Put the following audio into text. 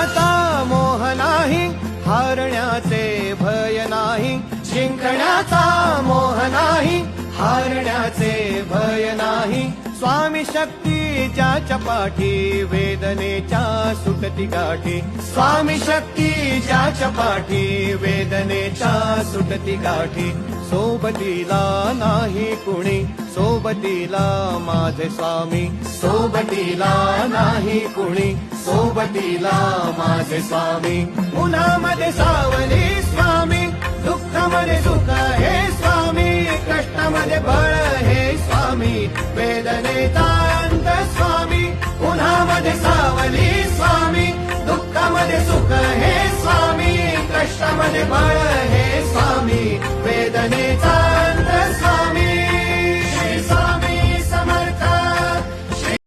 जिंकण्याचा मोह नाही, हारण्याचे भय नाही. जिंकण्याचा मोह नाही, हारण्याचे भय नाही. स्वामी शक्ती ज्याच्या पाठी, वेदनेच्या सुटती गाठी. स्वामी शक्ती ज्याच्या पाठी, वेदनेच्या सुटती गाठी. सोबतीला नाही कुणी, सोबतीला माझे स्वामी. सोबतीला नाही कुणी, सोबतीला माझे स्वामी. उन्हामध्ये सावली स्वामी, दुःखामध्ये सुख हे स्वामी. कष्टामध्ये बळ हे स्वामी, वेदनेचा अंत स्वामी. उन्हामध्ये सावली स्वामी, दुःखामध्ये सुख हे स्वामी. कष्टामध्ये बळ हे स्वामी, वेदनेचा